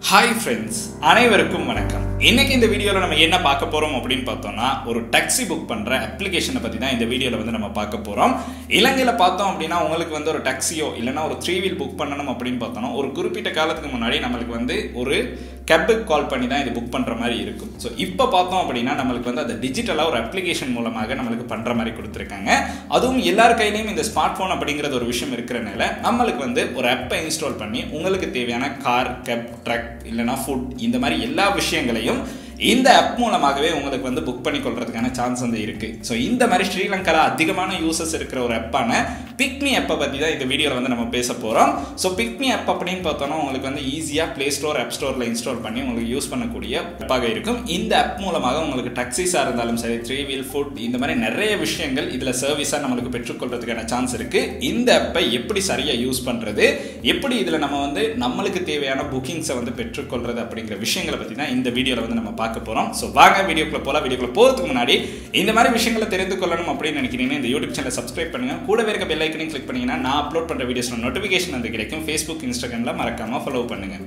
Hi friends, அனைவருக்கும் வணக்கம். இன்னைக்கு இந்த வீடியோல நம்ம என்ன பார்க்க போறோம் அப்படினு பார்த்தோம்னா ஒரு டாக்ஸி புக் பண்ற அப்ளிகேஷனை பத்தி தான் இந்த வீடியோல நம்ம பார்க்க போறோம். இலங்கையில பார்த்தோம் அப்படினா உங்களுக்கு ஒரு டாக்ஸியோ இல்லனா ஒரு 3 வீல் புக் பண்ணனும் அப்படினு பார்த்தோம்னா ஒரு குறிப்பிட்ட காலத்துக்கு முன்னாடி நமக்கு ஒரு கேபுக்கு கால் பண்ணி தான் இது புக் பண்ற மாதிரி இருக்கும். சோ இப்போ பார்த்தோம் அப்படினா நமக்கு அது டிஜிட்டலா ஒரு அப்ளிகேஷன் மூலமாக நமக்கு பண்ற மாதிரி கொடுத்திருக்காங்க. அதுவும் எல்லார் கையிலயும் இந்த ஸ்மார்ட் போன் அப்படிங்கறது ஒரு விஷயம் இருக்கறனால நமக்கு ஒரு ஆப்பை இன்ஸ்டால் பண்ணி உங்களுக்கு தேவையான கார், கேப், ட்ரக் இல்லனா ஃபுட் இந்த மாதிரி எல்லா விஷயங்களையும் இந்த ஆப் மூலமாகவே உங்களுக்கு புக் பண்ணி கொள்றதுக்கான சான்ஸ் இருக்கு. சோ இந்த மாதிரி ஸ்ரீலங்கால அதிகமான யூசர்ஸ் இருக்கிற ஒரு ஆப்பான பிக்மி ஆப்பை பத்தி தான் இந்த வீடியோல நம்ம பேச போறோம். சோ பிக்மி ஆப் அப்படினு பார்த்தோம்னா உங்களுக்கு ஈஸியா Play Store, App Storeல இன்ஸ்டால் பண்ணி உங்களுக்கு யூஸ் பண்ணக்கூடிய ஆப்பாக இருக்கும். இந்த ஆப் மூலமாக உங்களுக்கு டாக்ஸிஸா இருந்தாலும் சரி, 3 வீல், ஃபுட் இந்த மாதிரி நிறைய விஷயங்கள் இதுல சர்வீஸா நமக்கு பெற்றுக்கொள்றதுக்கான சான்ஸ் இருக்கு. இந்த ஆப்பை எப்படி சரியா யூஸ் பண்றது, எப்படி இதுல நம்ம நம்மளுக்கு தேவையான புக்கிங்ஸை பெற்றுக்கொள்றது அப்படிங்கிற விஷயங்களை பத்தி தான் இந்த வீடியோல நம்ம பார்க்க போறோம். சோ வாங்க வீடியோக்குள்ள போலாம். வீடியோக்குள்ள போறதுக்கு முன்னாடி இந்த மாதிரி விஷயங்களை தெரிந்து கொள்ளணும் அப்படின்னு நினைக்கிறீங்கன்னா இந்த யூடியூப் சேனலை சப்ஸ்கிரைப் பண்ணுங்க. கூடவே இருக்க பெல் ஐகானையும் கிளிக் பண்ணீங்கன்னா நான் அப்லோட் பண்ற வீடியோஸ்ல நோட்டிஃபிகேஷன் கிடைக்கும். Facebook, Instagramல மறக்காம ஃபாலோ பண்ணுங்க.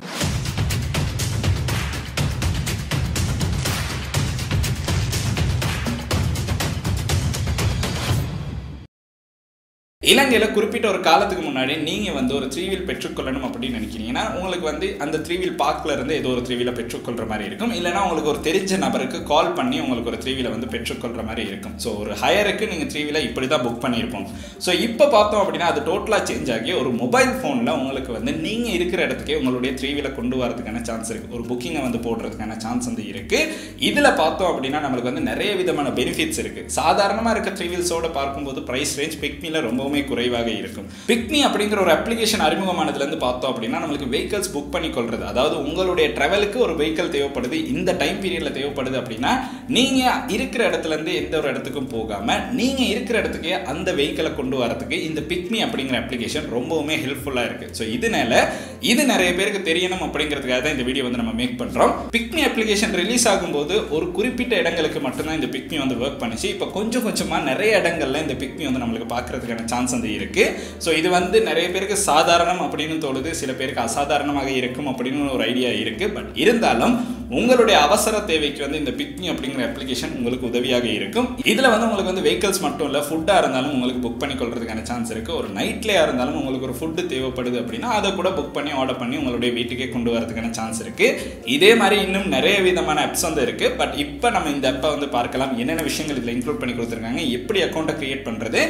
இலங்கையில குறிப்பிட்ட ஒரு காலத்துக்கு முன்னாடி நீங்க ஒரு 3 வீல் பெற்றுக்கொள்ளணும் அப்படின்னு நினைக்கிறீங்கன்னா உங்களுக்கு அந்த 3 வீல் பார்க்ல இருந்து ஏதோ ஒரு 3 வீலை பெற்றுக்கொள்ற மாதிரி இருக்கும். இல்லனா உங்களுக்கு ஒரு தெரிஞ்ச நபருக்கு கால் பண்ணி உங்களுக்கு ஒரு 3 வீலை பெற்றுக்கொள்ற மாதிரி இருக்கும். சோ ஒரு ஹையருக்கு நீங்க 3 வீலை இப்படி தான் புக் பண்ணியிருப்போம். சோ இப்போ பார்த்தோம் அப்படின்னா அது டோட்டலா சேஞ்ச் ஆகி ஒரு மொபைல் போன்ல உங்களுக்கு நீங்க இருக்கிற இடத்துக்கே உங்களுடைய 3 வீலை கொண்டு வரதுக்கான சான்ஸ் இருக்கு. ஒரு புக்கிங்கை போடுறதுக்கான சான்ஸ் இருக்கு. இதுல பார்த்தோம் அப்படின்னா நமக்கு நிறைய விதமான பெனிஃபிட்ஸ் இருக்கு. சாதாரணமா இருக்க 3 வீல்ஸோட பார்க்கும்போது பிரைஸ் ரேஞ்ச் பிக்மில ரொம்பவே குறைவாக இருக்கும். பிக்மி அப்படிங்கிற ஒரு அப்ளிகேஷன் அறிமுகமானதுல இருந்து பார்த்தோம் அப்படின்னா நமக்கு வெஹிக்கிள்ஸ் புக் பண்ணி கொள்றது, அதாவது உங்களுடைய டிராவலுக்கு ஒரு வெஹிக்கிள் தேவைப்படுது, இந்த டைம் பீரியட்ல தேவைப்படுது அப்படின்னா நீங்க இருக்கிற இடத்துல இருந்து எந்த ஒரு இடத்துக்கும் போகாம நீங்க இருக்கிற இடத்துக்கு அந்த வெஹிக்கிளை கொண்டு வரதுக்கு இந்த பிக்மி அப்படிங்கிற அப்ளிகேஷன் ரொம்பவுமே ஹெல்ப்ஃபுல்லா இருக்கு. ஸோ இதனால இது நிறைய பேருக்கு தெரியணும் அப்படிங்கிறதுக்காக தான் இந்த வீடியோ நம்ம மேக் பண்றோம். பிக்மி அப்ளிகேஷன் ரிலீஸ் ஆகும்போது ஒரு குறிப்பிட்ட இடங்களுக்கு மட்டும்தான் இந்த பிக்மி ஒர்க் பண்ணிச்சு. இப்போ கொஞ்சம் கொஞ்சமா நிறைய இடங்கள்ல இந்த பிக்மி நம்மளுக்கு பார்க்கறதுக்கான சான்ஸ் இருக்கு. சோ இது நிறைய பேருக்கு சாதாரணம் அப்படின்னு தோணுது, சில பேருக்கு அசாதாரணமாக இருக்கும் அப்படின்னு ஒரு ஐடியா இருக்கு. பட் இருந்தாலும் உங்களுடைய அவசர தேவைக்கு இந்த பிக்மி அப்படிங்கிற அப்ளிகேஷன் உங்களுக்கு உதவியாக இருக்கும். இதுல உங்களுக்கு வெஹிக்கிள்ஸ் மட்டும் இல்ல, ஃபுட்டா இருந்தாலும் உங்களுக்கு புக் பண்ணி கொள்றதுக்கான சான்ஸ் இருக்கு. ஒரு நைட்லயா இருந்தாலும் உங்களுக்கு ஒரு ஃபுட் தேவைப்படுது அப்படின்னா அதை கூட புக் பண்ணி ஆர்டர் பண்ணி உங்களுடைய வீட்டுக்கே கொண்டு வரதுக்கான சான்ஸ் இருக்கு. இதே மாதிரி இன்னும் நிறைய விதமான ஆப்ஸ் இருக்கு. பட் இப்போ நம்ம இந்த ஆப்பை பார்க்கலாம். என்னென்ன விஷயங்கள் இதுல இன்க்ளூட் பண்ணி கொடுத்துருக்காங்க, எப்படி அக்கௌண்ட்டை கிரியேட் பண்றது,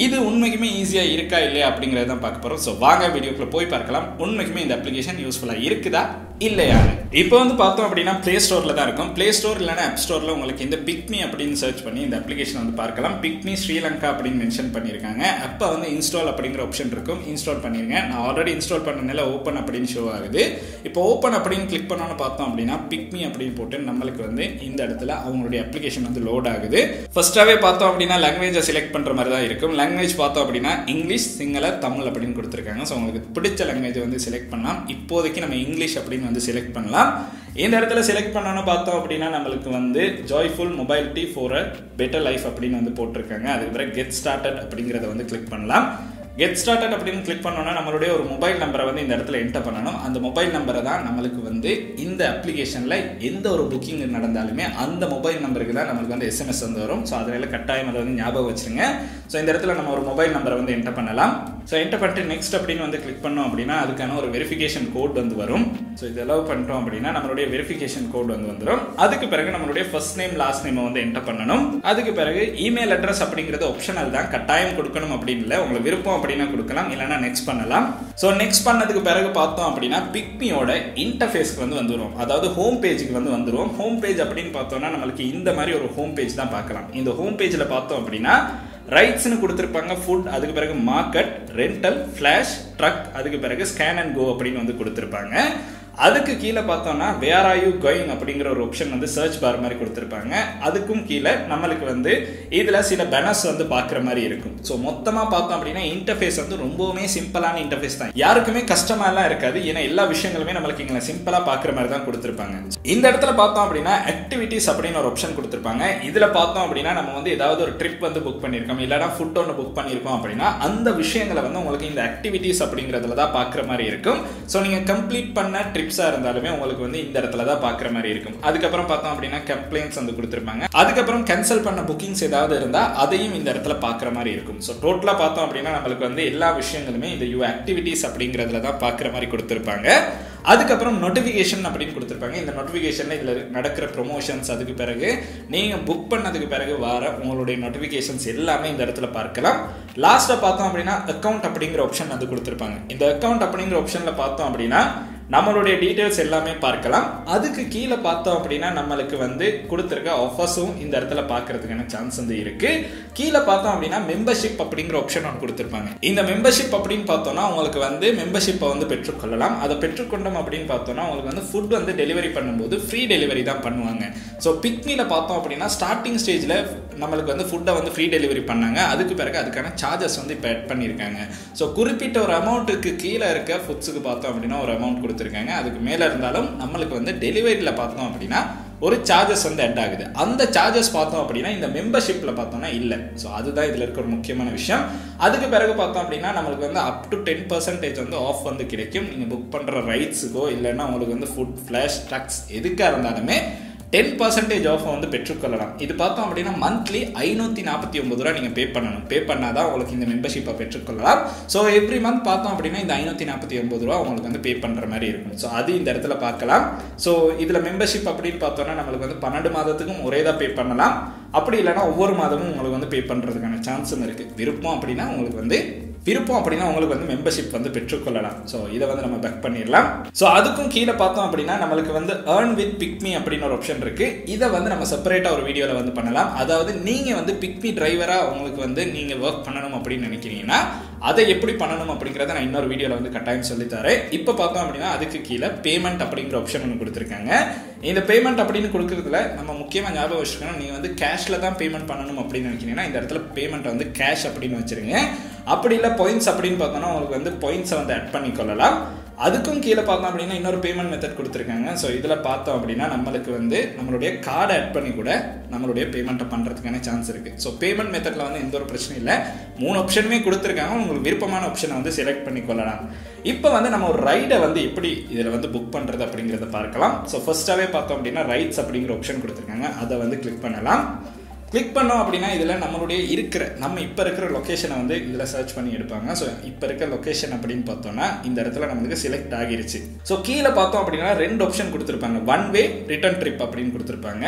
இது உண்மைக்குமே ஈஸியா இருக்கா இல்லையா அப்படிங்கறத தான் பார்க்க போறோம். சோ வாங்க வீடியோக்குள்ள போய் பார்க்கலாம். உண்மைக்குமே இந்த அப்ளிகேஷன் யூஸ்ஃபுல்லா இருக்குதா இல்லையா? இப்போ பார்த்தோம் அப்படின்னா Play Storeல தான் இருக்கும். Play Store இல்லனா App Storeல உங்களுக்கு இந்த பிக்மி அப்படின்னு சர்ச் பண்ணி இந்த அப்ளிகேஷன் பார்க்கலாம். பிக்மி ஸ்ரீலங்கா அப்படின்னு மென்ஷன் பண்ணிருக்காங்க. அப்ப இன்ஸ்டால் அப்படிங்கிற ஆப்ஷன் இருக்கும். இன்ஸ்டால் பண்ணிருங்க. நான் ஆல்ரெடி இன்ஸ்டால் பண்ணனால ஓபன் அப்படின்னு ஷோ ஆகுது. இப்போ ஓபன் அப்படின்னு கிளிக் பண்ணனும் பார்த்தோம் அப்படின்னா பிக்மி அப்படின்னு போட்டு நமக்கு இந்த இடத்துல அவங்களுடைய அப்ளிகேஷன் லோட் ஆகுது. ஃபர்ஸ்டாவே பார்த்தோம் அப்படின்னா லாங்குவேஜை செலக்ட் பண்ற மாதிரி தான் இருக்கும். லாங்குவேஜ் பார்த்தோம் அப்படின்னா இங்கிலீஷ், சிங்கள, தமிழ் அப்படின்னு கொடுத்திருக்காங்க. ஸோ உங்களுக்கு பிடிச்ச லாங்குவேஜை செலக்ட் பண்ணலாம். இப்போதைக்கு நம்ம இங்கிலீஷ் அப்படின்னு செலக்ட் பண்ணலாம். இந்த இடத்துல செலக்ட் பண்ணனும் பார்த்தோம் அப்படின்னா நமக்கு joyful mobility for a better life அப்படின்னு போட்டிருக்காங்க. அதுக்கு பிறகு கெட் ஸ்டார்டட் அப்படிங்கறத கிளிக் பண்ணலாம். கெட் ஸ்டார்டட் அப்படின்னு கிளிக் பண்ணோம்னா நம்மளுடைய ஒரு மொபைல் நம்பரை இந்த இடத்துல என்டர் பண்ணணும். அந்த மொபைல் நம்பரை தான் நம்மளுக்கு இந்த அப்ளிகேஷன்ல எந்த ஒரு புக்கிங் நடந்தாலுமே அந்த மொபைல் நம்பருக்கு தான் நமக்கு SMS வரும். ஸோ அதனால கட்டாயம் அதை ஞாபகம் வச்சுருங்க. ஸோ இந்த இடத்துல நம்ம ஒரு மொபைல் நம்பரை என்டர் பண்ணலாம். ஸோ என்டர் பண்ணிட்டு நெக்ஸ்ட் அப்படின்னு கிளிக் பண்ணோம் அப்படின்னா அதுக்கான ஒரு வெரிஃபிகேஷன் கோட் வரும். ஸோ இது அலோவ் பண்ணிட்டோம் அப்படின்னா நம்மளுடைய வெரிஃபிகேஷன் கோட் வந்துடும். அதுக்கு பிறகு நம்மளுடைய first name last name enter பண்ணணும். அதுக்கு பிறகு இமெயில் அட்ரஸ் அப்படிங்கிறது ஆப்ஷனல் தான், கட்டாயம் கொடுக்கணும் அப்படின்னு இல்லை. உங்களுக்கு விருப்பம் அப்படின்னா கொடுக்கலாம், இல்லைன்னா நெக்ஸ்ட் பண்ணலாம். ஸோ நெக்ஸ்ட் பண்ணதுக்கு பிறகு பார்த்தோம் அப்படின்னா பிக்மியோட இன்டர்ஃபேஸ்க்கு வந்துடும். அதாவது ஹோம் பேஜுக்கு வந்துடும். ஹோம் பேஜ் அப்படின்னு பார்த்தோம்னா நம்மளுக்கு இந்த மாதிரி ஒரு ஹோம் பேஜ் தான் பார்க்கலாம். இந்த ஹோம் பேஜில் பார்த்தோம் அப்படின்னா ரைட்ஸ்னு கொடுத்துருப்பாங்க, ஃபுட், அதுக்கு பிறகு மார்க்கெட், ரெண்டல், ஃபிளாஷ், ட்ரக், அதுக்கு பிறகு ஸ்கேன் அண்ட் கோ அப்படின்னு கொடுத்துருப்பாங்க. அதுக்கு கீழே பார்த்தோம்னா வேர் ஆர் யூ கோயிங் அப்படிங்கிற ஒரு ஆப்ஷன் சர்ச் பார் மாதிரி கொடுத்துருப்பாங்க. அதுக்கும் கீழே நம்மளுக்கு இதுல சில பேனர்ஸ் பார்க்குற மாதிரி இருக்கும். ஸோ மொத்தமா பார்த்தோம் அப்படின்னா இன்டர்ஃபேஸ் ரொம்பவுமே சிம்பிளான இன்டர்ஃபேஸ் தான், யாருக்குமே கஷ்டமா எல்லாம் இருக்காது. ஏன்னா எல்லா விஷயங்களுமே நம்மளுக்கு இங்க சிம்பிளா பார்க்குற மாதிரி தான் கொடுத்துருப்பாங்க. இந்த இடத்துல பார்த்தோம் அப்படின்னா ஆக்டிவிட்டிஸ் அப்படின்னு ஒரு ஆப்ஷன் கொடுத்துருப்பாங்க. இதுல பார்த்தோம் அப்படின்னா நம்ம ஏதாவது ஒரு ட்ரிப் புக் பண்ணிருக்கோம், இல்லைன்னா ஃபுட் ஒன்று புக் பண்ணிருக்கோம் அப்படின்னா அந்த விஷயங்களை உங்களுக்கு இந்த ஆக்டிவிட்டிஸ் அப்படிங்கிறதுல தான் பார்க்குற மாதிரி இருக்கும். ஸோ நீங்க கம்ப்ளீட் பண்ண ட்ரிப் ட்ரிப்ஸாக இருந்தாலுமே உங்களுக்கு வந்து இந்த இடத்துல தான் பார்க்குற மாதிரி இருக்கும். அதுக்கப்புறம் பார்த்தோம் அப்படின்னா கம்ப்ளைண்ட்ஸ் வந்து கொடுத்துருப்பாங்க. அதுக்கப்புறம் கேன்சல் பண்ண புக்கிங்ஸ் ஏதாவது இருந்தால் அதையும் இந்த இடத்துல பார்க்குற மாதிரி இருக்கும். ஸோ டோட்டலாக பார்த்தோம் அப்படின்னா நம்மளுக்கு வந்து எல்லா விஷயங்களுமே இந்த யூ ஆக்டிவிட்டீஸ் அப்படிங்கிறதுல தான் பார்க்குற மாதிரி கொடுத்துருப்பாங்க. அதுக்கப்புறம் நோட்டிஃபிகேஷன் அப்படின்னு கொடுத்துருப்பாங்க. இந்த நோட்டிஃபிகேஷனில் இதில் நடக்கிற ப்ரொமோஷன்ஸ், அதுக்கு பிறகு நீங்கள் புக் பண்ணதுக்கு பிறகு வர உங்களுடைய நோட்டிஃபிகேஷன்ஸ் எல்லாமே இந்த இடத்துல பார்க்கலாம். லாஸ்ட்டாக பார்த்தோம் அப்படின்னா அக்கௌண்ட் அப்படிங்கிற ஆப்ஷன் வந்து கொடுத்துருப்பாங்க. இந்த அக்கௌண்ட் அப்படிங்கிற ஆப்ஷனில் பார்த்தோம் அப்படின்னா நம்மளுடைய டீட்டெயில்ஸ் எல்லாமே பார்க்கலாம். அதுக்கு கீழே பார்த்தோம் அப்படின்னா நம்மளுக்கு வந்து கொடுத்துருக்க ஆஃபர்ஸும் இந்த இடத்துல பார்க்கறதுக்கான சான்ஸ் வந்து இருக்கு. கீழே பார்த்தோம் அப்படின்னா மெம்பர்ஷிப் அப்படிங்கிற ஆப்ஷன் ஒன்று கொடுத்துருப்பாங்க. இந்த மெம்பர்ஷிப் அப்படின்னு பார்த்தோம்னா உங்களுக்கு வந்து மெம்பர்ஷிப்பை வந்து பெற்றுக்கொள்ளலாம். அதை பெற்றுக்கொண்டோம் அப்படின்னு பார்த்தோம்னா உங்களுக்கு வந்து ஃபுட் வந்து டெலிவரி பண்ணும்போது ஃப்ரீ டெலிவரி தான் பண்ணுவாங்க. ஸோ பிக்னில பார்த்தோம் அப்படின்னா ஸ்டார்டிங் ஸ்டேஜில் நம்மளுக்கு வந்து ஃபுட்டை வந்து ஃப்ரீ டெலிவரி பண்ணாங்க. அதுக்கு பிறகு அதுக்கான சார்ஜஸ் வந்து இப்போ ஆட் பண்ணியிருக்காங்க. ஸோ குறிப்பிட்ட ஒரு அமௌண்ட்டுக்கு கீழே இருக்க ஃபுட்ஸுக்கு பார்த்தோம் அப்படின்னா ஒரு அமௌண்ட் கொடுத்துருக்காங்க. அதுக்கு மேலே இருந்தாலும் நம்மளுக்கு வந்து டெலிவரியில் பார்த்தோம் அப்படின்னா ஒரு சார்ஜஸ் வந்து ஆட் ஆகுது. அந்த சார்ஜஸ் பார்த்தோம் அப்படின்னா இந்த மெம்பர்ஷிப்பில் பார்த்தோம்னா இல்லை. ஸோ அதுதான் இதில் இருக்க ஒரு முக்கியமான விஷயம். அதுக்கு பிறகு பார்த்தோம் அப்படின்னா நம்மளுக்கு வந்து அப் டு 10% வந்து ஆஃப் வந்து கிடைக்கும். நீங்கள் புக் பண்ணுற ரைட்ஸுக்கோ இல்லைன்னா உங்களுக்கு வந்து ஃபுட், ஃப்ளாஷ், ட்ரக்ஸ் எதுக்காக இருந்தாலுமே 10% ஆஃப் வந்து பெற்றுக்கொள்ளலாம். இது பார்த்தோம் அப்படின்னா மந்த்லி 549 ரூபா நீங்கள் பே பண்ணணும். பே பண்ணாதான் உங்களுக்கு இந்த மெம்பர்ஷிப்பை பெற்றுக்கொள்ளலாம். ஸோ எவ்ரி மந்த் பார்த்தோம் அப்படின்னா இந்த 549 ரூபா உங்களுக்கு வந்து பே பண்ணுற மாதிரி இருக்கும். ஸோ அது இந்த இடத்துல பார்க்கலாம். ஸோ இதில் மெம்பர்ஷிப் அப்படின்னு பார்த்தோம்னா நம்மளுக்கு வந்து 12 மாதத்துக்கும் ஒரே தான் பே பண்ணலாம். அப்படி இல்லைனா ஒவ்வொரு மாதமும் உங்களுக்கு வந்து பே பண்ணுறதுக்கான சான்ஸும் இருக்குது. விருப்பம் அப்படின்னா உங்களுக்கு வந்து மெம்பர்ஷிப் வந்து பெற்றுக்கொள்ளலாம். ஸோ இதை வந்து நம்ம பேக் பண்ணிடலாம். ஸோ அதுக்கும் கீழே பார்த்தோம் அப்படின்னா நம்மளுக்கு வந்து ஏர்ன் வித் பிக்மி அப்படின்னு ஒரு ஆப்ஷன் இருக்கு. இதை வந்து நம்ம செப்பரேட்டாக ஒரு வீடியோவில் வந்து பண்ணலாம். அதாவது நீங்கள் வந்து பிக்மி டிரைவராக உங்களுக்கு வந்து நீங்கள் ஒர்க் பண்ணணும் அப்படின்னு நினைக்கிறீங்கன்னா அதை எப்படி பண்ணணும் அப்படிங்கிறத நான் இன்னொரு வீடியோவில் வந்து கட்டாயம் சொல்லித்தரேன். இப்போ பார்த்தோம் அப்படின்னா அதுக்கு கீழே பேமெண்ட் அப்படிங்கிற ஆப்ஷன் ஒன்று கொடுத்துருக்காங்க. இந்த பேமெண்ட் அப்படின்னு கொடுக்குறதுல நம்ம முக்கியமாக ஞாபகம் வச்சுக்கணும், நீங்கள் வந்து கேஷில் தான் பேமெண்ட் பண்ணணும் அப்படின்னு நினைக்கிறீங்கன்னா இந்த இடத்துல பேமெண்ட் வந்து கேஷ் அப்படின்னு வச்சுருங்க. அப்படி இல்லை பாயிண்ட்ஸ் அப்படின்னு பார்த்தோம்னா உங்களுக்கு வந்து பாயிண்ட்ஸை வந்து ஆட் பண்ணிக்கொள்ளலாம். அதுக்கும் கீழே பார்த்தோம் அப்படின்னா இன்னொரு பேமெண்ட் மெத்தட் கொடுத்துருக்காங்க. ஸோ இதில் பார்த்தோம் அப்படின்னா நம்மளுக்கு வந்து நம்மளுடைய கார்டை ஆட் பண்ணி கூட நம்மளுடைய பேமெண்ட்டை பண்ணுறதுக்கான சான்ஸ் இருக்குது. ஸோ பேமெண்ட் மெத்தடில் வந்து எந்த ஒரு பிரச்சனையும் இல்லை. 3 ஆப்ஷனுமே கொடுத்துருக்காங்க. உங்களுக்கு விருப்பமான ஆப்ஷனை வந்து செலக்ட் பண்ணி கொள்ளலாம். இப்போ வந்து நம்ம ஒரு ரைடை வந்து எப்படி இதில் வந்து புக் பண்ணுறது அப்படிங்கிறத பார்க்கலாம். ஸோ ஃபர்ஸ்ட்டாகவே பார்த்தோம் அப்படின்னா ரைட்ஸ் அப்படிங்கிற ஆப்ஷன் கொடுத்துருக்காங்க. அதை வந்து கிளிக் பண்ணலாம். கிளிக் பண்ணோம் அப்படின்னா இதில் நம்மளுடைய நம்ம இப்போ இருக்கிற லொக்கேஷனை வந்து இதில் சர்ச் பண்ணி எடுப்பாங்க. ஸோ இப்போ இருக்க லொக்கேஷன் அப்படின்னு பார்த்தோம்னா இந்த இடத்துல நம்மளுக்கு செலக்ட் ஆகிருச்சு. ஸோ கீழே பார்த்தோம் அப்படின்னா 2 ஆப்ஷன் கொடுத்துருப்பாங்க. 1 வே, ரிட்டர்ன் ட்ரிப் அப்படின்னு கொடுத்துருப்பாங்க.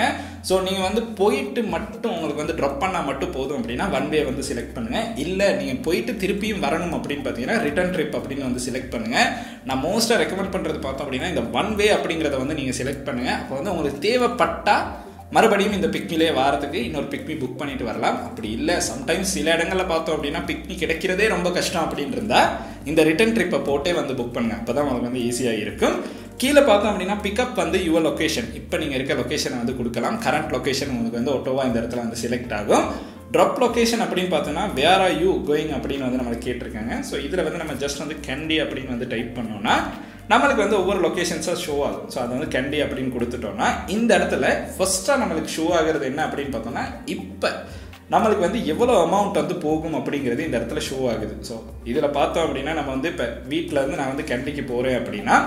ஸோ நீங்கள் வந்து போயிட்டு மட்டும் உங்களுக்கு வந்து ட்ராப் பண்ணால் மட்டும் போதும் அப்படின்னா 1 வே வந்து செலக்ட் பண்ணுங்கள். இல்லை நீங்கள் போயிட்டு திருப்பியும் வரணும் அப்படின்னு பார்த்தீங்கன்னா ரிட்டர்ன் ட்ரிப் அப்படின்னு வந்து செலக்ட் பண்ணுங்கள். நான் மோஸ்ட்டாக ரெக்கமெண்ட் பண்ணுறது பார்த்தோம் அப்படின்னா இந்த 1 வே அப்படிங்கிறத வந்து நீங்கள் செலக்ட் பண்ணுங்கள். அப்போ வந்து உங்களுக்கு தேவைப்பட்டால் மறுபடியும் இந்த பிக்னிலே வாரத்துக்கு இன்னொரு பிக்னி புக் பண்ணிட்டு வரலாம். அப்படி இல்லை சம்டைம்ஸ் சில இடங்களில் பார்த்தோம் அப்படின்னா பிக்னி கிடைக்கிறதே ரொம்ப கஷ்டம் அப்படின்னு இருந்தால் இந்த ரிட்டர்ன் ட்ரிப்பை போட்டே வந்து புக் பண்ணுங்க. அப்போ தான் உங்களுக்கு வந்து ஈஸியாக இருக்கும். கீழே பார்த்தோம் அப்படின்னா பிக்கப் வந்து யுவர் லொக்கேஷன், இப்போ நீங்கள் இருக்க லொக்கேஷனை வந்து கொடுக்கலாம். கரண்ட் லொக்கேஷன் உங்களுக்கு வந்து ஒட்டோவா இந்த இடத்துல வந்து செலக்ட் ஆகும். ட்ராப் லொக்கேஷன் அப்படின்னு பார்த்தோன்னா வேர் ஆர் யூ கோயிங் அப்படின்னு வந்து நம்மளுக்கு கேட்டிருக்காங்க. ஸோ இதில் வந்து நம்ம ஜஸ்ட் வந்து கேண்டி அப்படின்னு வந்து டைப் பண்ணோம்னா நம்மளுக்கு வந்து ஒவ்வொரு லொக்கேஷன்ஸாக ஷோ ஆகும். ஸோ அதை வந்து கேண்டி அப்படின்னு கொடுத்துட்டோம்னா இந்த இடத்துல ஃபர்ஸ்ட்டாக நம்மளுக்கு ஷோ ஆகிறது என்ன அப்படின்னு பார்த்தோம்னா இப்போ நம்மளுக்கு வந்து எவ்வளோ அமௌண்ட் வந்து போகும் அப்படிங்கிறது இந்த இடத்துல ஷோ ஆகுது. ஸோ இதில் பார்த்தோம் அப்படின்னா நம்ம வந்து இப்போ வீட்டில் இருந்து நான் வந்து கேண்டிக்கு போகிறேன் அப்படின்னா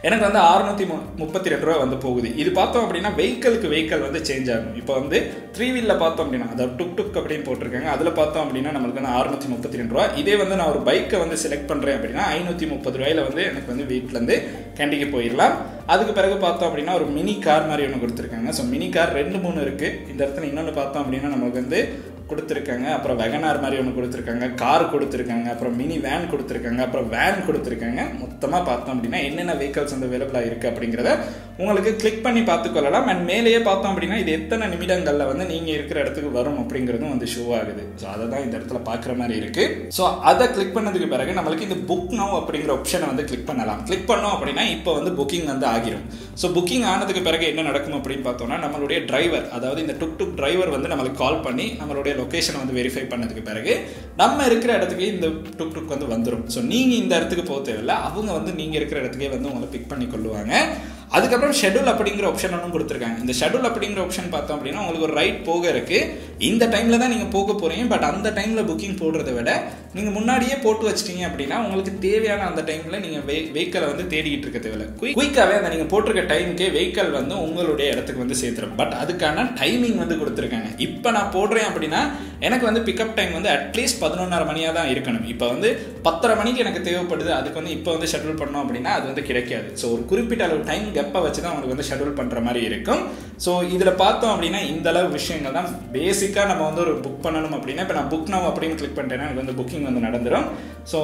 எனக்கு வந்து 632 ரூபா வந்து போகுது. இது பார்த்தோம் அப்படின்னா வெஹிக்கிள் வந்து சேஞ்ச் ஆகும். இப்போ வந்து 3 வீலில் பார்த்தோம் அப்படின்னா அதாவது டுக் அப்படின்னு போட்டிருக்காங்க. அதில் பார்த்தோம் அப்படின்னா நம்மளுக்கு வந்து 632 ரூபா. இதே வந்து நான் ஒரு பைக்கை வந்து செலக்ட் பண்ணுறேன் அப்படின்னா 530 ரூபாயில் வந்து எனக்கு வந்து வீட்டிலேருந்து கேண்டிக்கு போயிடலாம். அதுக்கு பிறகு பார்த்தோம் அப்படின்னா ஒரு மினி கார் மாதிரி ஒன்று கொடுத்துருக்காங்க. ஸோ மினி கார் 2-3 இருக்குது. இந்த இடத்துல இன்னொன்று பார்த்தோம் அப்படின்னா நமக்கு வந்து கொடுத்துருக்காங்க. அப்புறம் வெகனார் மாதிரி ஒன்று கொடுத்துருக்காங்க, கார் கொடுத்துருக்காங்க, அப்புறம் மினி வேன் கொடுத்துருக்காங்க, அப்புறம் வேன் கொடுத்துருக்காங்க. மொத்தமாக பார்த்தோம் அப்படின்னா என்னென்ன வெஹிக்கல்ஸ் வந்து அவைலபிளாக இருக்குது அப்படிங்கிறத உங்களுக்கு கிளிக் பண்ணி பார்த்துக்கொள்ளலாம். அண்ட் மேலேயே பார்த்தோம் அப்படின்னா இது எத்தனை நிமிடங்களில் வந்து நீங்கள் இருக்கிற இடத்துக்கு வரும் அப்படிங்கிறதும் வந்து ஷோ ஆகுது. ஸோ அதை தான் இந்த இடத்துல பார்க்குற மாதிரி இருக்குது. ஸோ அதை கிளிக் பண்ணதுக்கு பிறகு நம்மளுக்கு இந்த புக் நவ் அப்படிங்கிற ஆப்ஷனை வந்து கிளிக் பண்ணலாம். கிளிக் பண்ணோம் அப்படின்னா இப்போ வந்து புக்கிங் வந்து ஆகிரும். ஸோ புக்கிங் ஆனதுக்கு பிறகு என்ன நடக்கும் அப்படின்னு பார்த்தோம்னா நம்மளுடைய டிரைவர், அதாவது இந்த டுக் டிரைவர் வந்து நம்மளுக்கு கால் பண்ணி நம்மளுடைய லொகேஷன் வந்து வெரிஃபை பண்ணதுக்கு பிறகு நம்ம இருக்கிற இடத்துக்கு இந்த டுக் வந்து வந்துடும். ஸோ நீங்கள் இந்த இடத்துக்கு போக தேவையில்லை, அவங்க வந்து நீங்கள் இருக்கிற இடத்துக்கே வந்து உங்களை பிக் பண்ணி கொள்ளுவாங்க. அதுக்கப்புறம் ஷெட்யூல் அப்படிங்கிற ஆப்ஷன் ஒன்றும் கொடுத்துருக்காங்க. இந்த ஷெட்யூல் அப்படிங்கிற ஆப்ஷன் பார்த்தோம் அப்படின்னா உங்களுக்கு ஒரு ரைட் போக இருக்கு. இந்த டைமில் தான் நீங்கள் போக போகிறீங்க. பட் அந்த டைமில் புக்கிங் போடுறத விட நீங்கள் முன்னாடியே போட்டு வச்சிட்டீங்க அப்படின்னா உங்களுக்கு தேவையான அந்த டைமில் நீங்கள் வெஹிக்கலை வந்து தேடிக்கிட்டு இருக்க தேவையில்லை. குயிக்காகவே அந்த நீங்கள் போட்டிருக்க டைமுக்கே வெஹிக்கல் வந்து உங்களுடைய இடத்துக்கு வந்து சேர்த்துரும். பட் அதுக்கான டைமிங் வந்து கொடுத்துருக்காங்க. இப்போ நான் போடுறேன் அப்படின்னா எனக்கு வந்து பிக்கப் டைம் வந்து அட்லீஸ்ட் 11:30 மணியாக தான் இருக்கணும். இப்போ வந்து 10:30 மணிக்கு எனக்கு தேவைப்படுது, அதுக்கு வந்து இப்போ வந்து ஷெட்யூல் பண்ணோம் அப்படின்னா அது வந்து கிடைக்காது. ஸோ ஒரு குறிப்பிட்ட அளவு டைம் கெப்பை வச்சு தான் உங்களுக்கு வந்து ஷெட்யூல் பண்ணுற மாதிரி இருக்கும். ஸோ இதில் பார்த்தோம் அப்படின்னா இந்த அளவு விஷயங்கள் தான் பேசிக்காக நம்ம வந்து ஒரு புக் பண்ணணும் அப்படின்னா இப்போ நான் புக் நவ் அப்படின்னு கிளிக் பண்ணிட்டேன்னா எனக்கு வந்து புக்கிங் வந்து நடந்துடும். ஸோ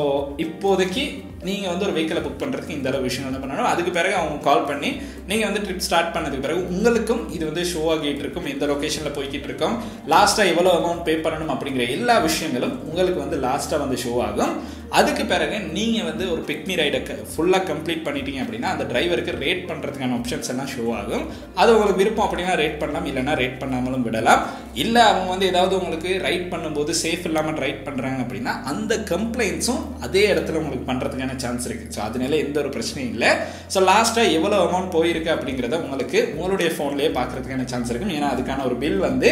இப்போதைக்கு நீங்கள் வந்து ஒரு வெஹிக்கிளை புக் பண்ணுறதுக்கு இந்த அளவு விஷயம் வந்து பண்ணணும். அதுக்கு பிறகு அவங்க கால் பண்ணி நீங்கள் வந்து ட்ரிப் ஸ்டார்ட் பண்ணதுக்கு பிறகு உங்களுக்கும் இது வந்து ஷோ ஆகிட்டு இருக்கும், எந்த லொக்கேஷனில் போய்கிட்டு இருக்கோம், லாஸ்ட்டாக எவ்வளோ அமௌண்ட் பே பண்ணணும் அப்படிங்கிற எல்லா விஷயங்களும் உங்களுக்கு வந்து லாஸ்ட்டாக வந்து ஷோ ஆகும். அதுக்கு பிறகு நீங்கள் வந்து ஒரு பிக்மி ரைடை ஃபுல்லாக கம்ப்ளீட் பண்ணிட்டீங்க அப்படின்னா அந்த டிரைவருக்கு ரேட் பண்ணுறதுக்கான ஆப்ஷன்ஸ் எல்லாம் ஷோ ஆகும். அது உங்களுக்கு விருப்பம் அப்படின்னா ரேட் பண்ணலாம், இல்லைனா ரேட் பண்ணாமலும் விடலாம். இல்லை அவங்க வந்து ஏதாவது உங்களுக்கு ரைட் பண்ணும்போது சேஃப் இல்லாமல் ரைட் பண்ணுறாங்க அப்படின்னா அந்த கம்ப்ளைண்ட்ஸும் அதே இடத்துல உங்களுக்கு பண்ணுறதுக்கான சான்ஸ் இருக்குது. ஸோ அதனால எந்த ஒரு பிரச்சனையும் இல்லை. ஸோ லாஸ்ட்டாக எவ்வளோ அமௌண்ட் போயிருக்கு அப்படிங்கிறத உங்களுக்கு உங்களுடைய ஃபோன்லேயே பார்க்குறதுக்கான சான்ஸ் இருக்கும். ஏன்னா அதுக்கான ஒரு பில் வந்து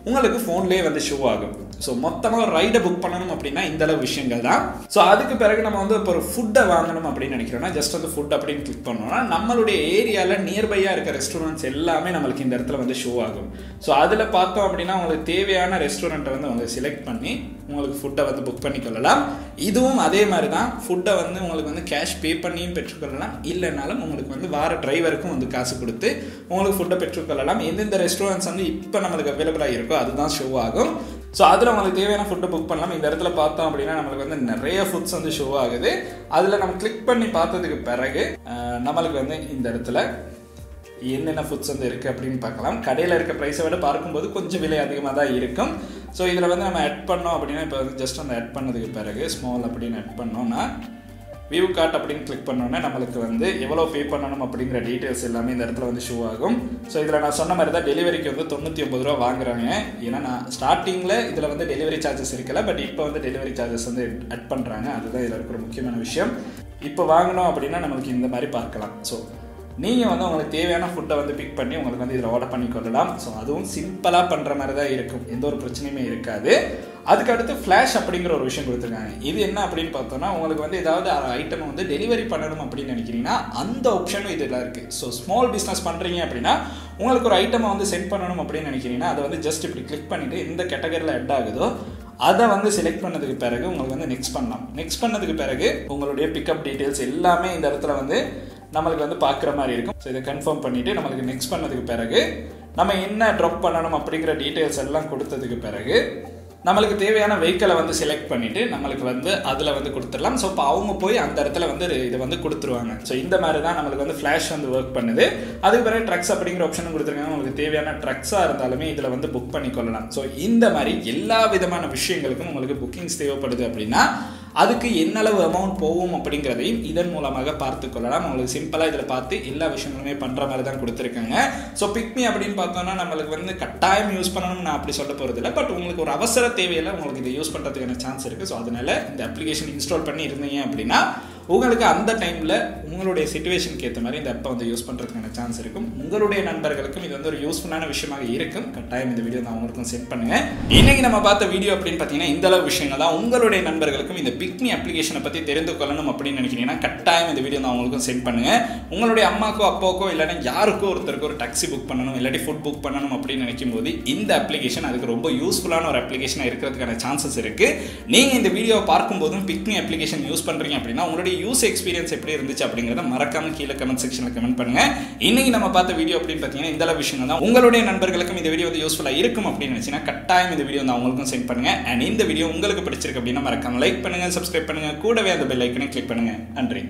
உங்களுக்கு ஃபோன்லேயே வந்து ஷோ ஆகும். ஸோ மொத்தமாக ஒரு ரைடை புக் பண்ணணும் அப்படின்னா இந்த அளவு விஷயங்கள் தான். ஸோ அதுக்கு பிறகு நம்ம வந்து இப்போ ஒரு ஃபுட்டை வாங்கணும் அப்படின்னு நினைக்கிறோம்னா ஜஸ்ட் வந்து ஃபுட் அப்படின்னு கிளிக் பண்ணோம்னா நம்மளுடைய ஏரியாவில் நியர்பையாக இருக்க ரெஸ்டாரண்ட்ஸ் எல்லாமே நம்மளுக்கு இந்த இடத்துல வந்து ஷோ ஆகும். ஸோ அதில் பார்த்தோம் அப்படின்னா உங்களுக்கு தேவையான ரெஸ்டாரண்ட்டை வந்து அவங்க செலக்ட் பண்ணி உங்களுக்கு ஃபுட்டை வந்து புக் பண்ணிக்கொள்ளலாம். இதுவும் அதே மாதிரி தான். ஃபுட்டை வந்து உங்களுக்கு வந்து கேஷ் பே பண்ணியும் பெற்றுக்கொள்ளலாம், இல்லைனாலும் உங்களுக்கு வந்து வார டிரைவருக்கும் வந்து காசு கொடுத்து உங்களுக்கு ஃபுட்டை பெற்றுக்கொள்ளலாம். எந்தெந்த ரெஸ்டாரண்ட்ஸ் வந்து இப்போ நம்மளுக்கு அவைலபிளாக இருக்கோ அதுதான் ஷோ ஆகும். ஸோ அதில் உங்களுக்கு தேவையான ஃபுட்டை புக் பண்ணலாம். இந்த இடத்துல பார்த்தோம் அப்படின்னா நம்மளுக்கு வந்து நிறைய ஃபுட்ஸ் வந்து ஷோ ஆகுது. அதில் நம்ம கிளிக் பண்ணி பார்த்ததுக்கு பிறகு நம்மளுக்கு வந்து இந்த இடத்துல என்னென்ன ஃபுட்ஸ் வந்து இருக்குது அப்படின்னு பார்க்கலாம். கடையில் இருக்க ப்ரைஸை விட பார்க்கும்போது கொஞ்சம் விலை அதிகமாக தான் இருக்கும். ஸோ இதில் வந்து நம்ம ஆட் பண்ணோம் அப்படின்னா இப்போ வந்து ஜஸ்ட் வந்து ஆட் பண்ணதுக்கு பிறகு ஸ்மால் அப்படின்னு ஆட் பண்ணோன்னா வியூ கார்ட் அப்படின்னு கிளிக் பண்ணோன்னா நம்மளுக்கு வந்து எவ்வளோ பே பண்ணணும் அப்படிங்கிற டீட்டெயில்ஸ் எல்லாமே இந்த இடத்துல வந்து ஷோ ஆகும். ஸோ இதில் நான் சொன்ன மாதிரி தான் டெலிவரிக்கு வந்து 99 ரூபா வாங்குறாங்க. ஏன்னா நான் ஸ்டார்டிங்கில் இதில் வந்து டெலிவரி சார்ஜஸ் இருக்கல, பட் இப்போ வந்து டெலிவரி சார்ஜஸ் வந்து ஆட் பண்ணுறாங்க. அதுதான் இதில் இருக்கிற முக்கியமான விஷயம். இப்போ வாங்கினோம் அப்படின்னா நம்மளுக்கு இந்த மாதிரி பார்க்கலாம். ஸோ நீங்கள் வந்து உங்களுக்கு தேவையான ஃபுட்டை வந்து பிக் பண்ணி உங்களுக்கு வந்து இதில் ஆர்டர் பண்ணி கொள்ளலாம். ஸோ அதுவும் சிம்பிளாக பண்ணுற மாதிரி தான் இருக்கும், எந்த ஒரு பிரச்சனையுமே இருக்காது. அதுக்கு அடுத்து ஃப்ளாஷ் அப்படிங்கிற ஒரு விஷயம் கொடுத்துருக்காங்க. இது என்ன அப்படின்னு பார்த்தோன்னா உங்களுக்கு வந்து ஏதாவது ஐட்டம் வந்து டெலிவரி பண்ணணும் அப்படின்னு நினைக்கிறீங்கன்னா அந்த ஆப்ஷனும் இதில் இருக்குது. ஸோ ஸ்மால் பிஸ்னஸ் பண்ணுறீங்க அப்படின்னா உங்களுக்கு ஒரு ஐட்டமை வந்து சென்ட் பண்ணணும் அப்படின்னு நினைக்கிறீங்கன்னா அதை வந்து ஜஸ்ட் இப்படி கிளிக் பண்ணிவிட்டு எந்த கேட்டகரியில் ஹெட் ஆகுதோ அதை வந்து செலக்ட் பண்ணதுக்கு பிறகு உங்களுக்கு வந்து நெக்ஸ்ட் பண்ணலாம். நெக்ஸ்ட் பண்ணதுக்கு பிறகு உங்களுடைய பிக்கப் டீட்டெயில்ஸ் எல்லாமே இந்த இடத்துல வந்து நம்மளுக்கு வந்து பார்க்குற மாதிரி இருக்கும். ஸோ இதை கன்ஃபார்ம் பண்ணிவிட்டு நம்மளுக்கு நெக்ஸ்ட் பண்ணதுக்கு பிறகு நம்ம என்ன ட்ராப் பண்ணணும் அப்படிங்கிற டீட்டெயில்ஸ் எல்லாம் கொடுத்ததுக்கு பிறகு நம்மளுக்கு தேவையான வெஹிக்கிளை வந்து செலக்ட் பண்ணிவிட்டு நம்மளுக்கு வந்து அதில் வந்து கொடுத்துடலாம். ஸோ இப்போ அவங்க போய் அந்த இடத்துல வந்து இதை வந்து கொடுத்துருவாங்க. ஸோ இந்த மாதிரி தான் நம்மளுக்கு வந்து ஃப்ளாஷ் வந்து ஒர்க் பண்ணுது. அதுக்கு பிறகு ட்ரக்ஸ் அப்படிங்கிற ஆப்ஷனும் கொடுத்துருக்காங்க. உங்களுக்கு தேவையான ட்ரக்ஸாக இருந்தாலுமே இதில் வந்து புக் பண்ணிக்கொள்ளலாம். ஸோ இந்த மாதிரி எல்லா விதமான விஷயங்களுக்கும் உங்களுக்கு புக்கிங்ஸ் தேவைப்படுது அப்படின்னா அதுக்கு என்ன அளவு அமௌண்ட் போகும் அப்படிங்கிறதையும் இதன் மூலமாக பார்த்து கொள்ளலாம். உங்களுக்கு சிம்பிளாக இதில் பார்த்து எல்லா விஷயங்களுமே பண்ணுற மாதிரி தான் கொடுத்துருக்காங்க. ஸோ பிக்மி அப்படின்னு பார்த்தோன்னா நம்மளுக்கு வந்து கட்டாயம் யூஸ் பண்ணணும்னு நான் அப்படி சொல்ல போகிறது இல்லை. பட் உங்களுக்கு ஒரு அவசர தேவையில் உங்களுக்கு இதை யூஸ் பண்ணுறதுக்கான சான்ஸ் இருக்குது. ஸோ அதனால் இந்த அப்ளிகேஷன் இன்ஸ்டால் பண்ணி இருந்தீங்க அப்படின்னா உங்களுக்கு அந்த டைமில் உங்களுடைய சிச்சுவேஷனுக்கு ஏற்ற மாதிரி இந்த ஆப்பை வந்து யூஸ் பண்ணுறதுக்கான சான்ஸ் இருக்கும். உங்களுடைய நண்பர்களுக்கும் இது வந்து ஒரு யூஸ்ஃபுல்லான விஷயமாக இருக்கும். கட்டாயம் இந்த வீடியோ நான் உங்களுக்கும் சென்ட் பண்ணுங்கள். இன்றைக்கி நம்ம பார்த்த வீடியோ அப்படின்னு பார்த்தீங்கன்னா இந்த அளவு விஷயங்கள் தான். உங்களுடைய நண்பர்களுக்கும் இந்த பிக்மி அப்ளிகேஷனை பற்றி தெரிந்து கொள்ளணும் அப்படின்னு நினைக்கிறீங்கன்னா கட்டாயம் இந்த வீடியோ நான் உங்களுக்கும் சென்ட் பண்ணுங்கள். உங்களுடைய அம்மாக்கோ அப்பாவுக்கோ இல்லைன்னா யாருக்கோ ஒருத்தருக்கு ஒரு டாக்ஸி புக் பண்ணணும் இல்லாட்டி ஃபுட் புக் பண்ணணும் அப்படின்னு நினைக்கும் போது இந்த அப்ளிகேஷன் அதுக்கு ரொம்ப யூஸ்ஃபுல்லான ஒரு அப்ளிகேஷனாக இருக்கிறதுக்கான சான்சஸ் இருக்குது. நீங்கள் இந்த வீடியோவை பார்க்கும்போதும் பிக்மி அப்ளிகேஷன் யூஸ் பண்ணுறீங்க அப்படின்னா உங்களுடைய யூஸ் எக்ஸ்பீரியன்ஸ் எப்படி இருந்துச்சு அப்படிங்கிறத மறக்காம கீழே கமெண்ட் செக்ஷனில் கமெண்ட் பண்ணுங்க. இன்னைக்கு நம்ம பார்த்த வீடியோ அப்படின்னு பார்த்தீங்கன்னா இந்த அளவு விஷயங்கள் தான். உங்களுடைய நண்பர்களுக்கும் இந்த வீடியோ வந்து யூஸ்ஃபுல்லாக இருக்கும் அப்படின்னு நினைச்சீங்கன்னா கட்டாயம் இந்த வீடியோ வந்து அவங்களுக்கும் சென்ட் பண்ணுங்க. அண்ட் இந்த வீடியோ உங்களுக்கு பிடிச்சிருக்கு அப்படின்னா மறக்காம லைக் பண்ணுங்க, சப்ஸ்கிரைப் பண்ணுங்க, கூடவே அந்த பெல் ஐக்கனை கிளிக் பண்ணுங்க. நன்றி.